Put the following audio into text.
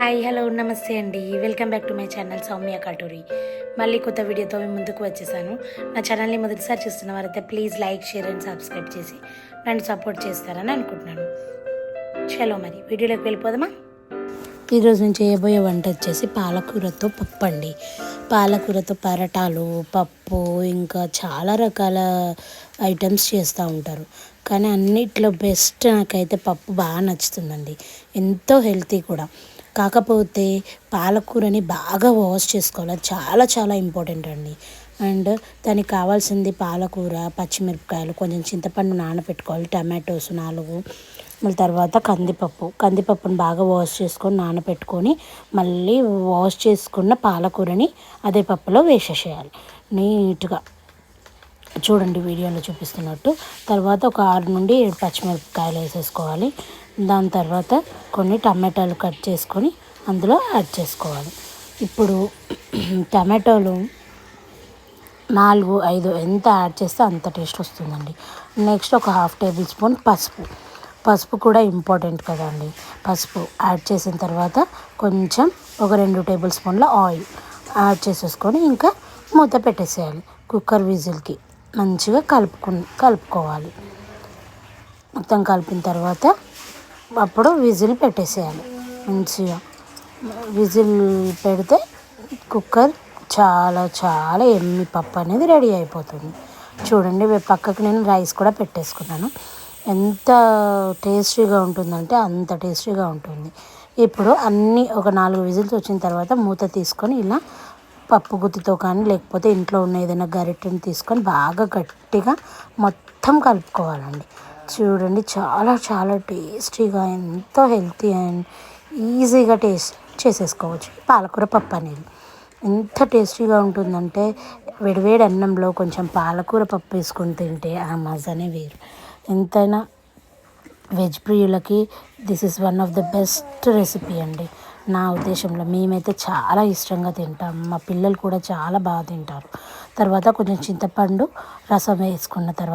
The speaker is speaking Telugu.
హాయ్ హలో నమస్తే అండి. Welcome back to my channel Soumya Katuri. మళ్ళీ కొత్త వీడియోతో మేము ముందుకు వచ్చేసాను. నా ఛానల్ని మొదటిసారి చూస్తున్న వారైతే please like share and subscribe చేసి నన్ను సపోర్ట్ చేస్తారని అనుకుంటున్నాను. చలో మరి వీడియోలోకి వెళ్ళిపోదామా. ఈరోజు నేను చేయబోయే వంట వచ్చేసి పాలకూరతో పప్పు అండి. పాలకూరతో పరటాలు, పప్పు, ఇంకా చాలా రకాల ఐటమ్స్ చేస్తూ ఉంటారు. కానీ అన్నిట్లో బెస్ట్ నాకైతే పప్పు బాగా నచ్చుతుందండి. ఎంతో హెల్తీ కూడా. కాకపోతే పాలకూరని బాగా వాష్ చేసుకోవాలి. అది చాలా చాలా ఇంపార్టెంట్ అండి. అండ్ దానికి కావాల్సింది పాలకూర, పచ్చిమిరపకాయలు, కొంచెం చింతపండు నానబెట్టుకోవాలి, టమాటోస్ 4, మళ్ళీ తర్వాత కందిపప్పుని బాగా వాష్ చేసుకొని నానబెట్టుకొని మళ్ళీ వాష్ చేసుకున్న పాలకూరని అదే పప్పులో వేసేసేయాలి నీట్గా. చూడండి వీడియోలో చూపిస్తున్నట్టు. తర్వాత ఒక 6 నుండి 7 పచ్చిమిరపకాయలు వేసేసుకోవాలి. దాని తర్వాత కొన్ని టమాటాలు కట్ చేసుకొని అందులో యాడ్ చేసుకోవాలి. ఇప్పుడు టమాటోలు 4-5 ఎంత యాడ్ చేస్తే అంత టేస్ట్ వస్తుందండి. నెక్స్ట్ ఒక 1/2 టేబుల్ స్పూన్ పసుపు కూడా ఇంపార్టెంట్ కదండి. పసుపు యాడ్ చేసిన తర్వాత కొంచెం ఒక 2 టేబుల్ స్పూన్ల ఆయిల్ యాడ్ చేసేసుకొని ఇంకా మూత పెట్టేసేయాలి. కుక్కర్ విజిల్కి మంచిగా కలుపుకోవాలి. మొత్తం కలిపిన తర్వాత అప్పుడు విజిల్ పెట్టేసేయాలి. మంచిగా విజిల్ పెడితే కుక్కర్ చాలా చాలా ఎమ్మి పప్పు అనేది రెడీ అయిపోతుంది. చూడండి పక్కకు నేను రైస్ కూడా పెట్టేసుకున్నాను. ఎంత టేస్టీగా ఉంటుందంటే అంత టేస్టీగా ఉంటుంది. ఇప్పుడు అన్నీ ఒక 4 విజిల్స్ వచ్చిన తర్వాత మూత తీసుకొని ఇలా పప్పు గుత్తితో కానీ లేకపోతే ఇంట్లో ఉన్న ఏదైనా గరిటెని తీసుకొని బాగా గట్టిగా మొత్తం కలుపుకోవాలండి. చూడండి చాలా చాలా టేస్టీగా ఎంతో హెల్తీ అండ్ ఈజీగా చేసేసుకోవచ్చు పాలకూర పప్పు అనేది. ఎంత టేస్టీగా ఉంటుందంటే వేడివేడి అన్నంలో కొంచెం పాలకూర పప్పు వేసుకొని తింటే ఆ మజానే వేరు. ఎంతైనా వెజ్ ప్రియులకి this is one of the best recipe అండి. నా ఉద్దేశంలో మేమైతే చాలా ఇష్టంగా తింటాం. మా పిల్లలు కూడా చాలా బాగా తింటారు. తర్వాత కొంచెం చింతపండు రసం వేసుకున్న తర్వాత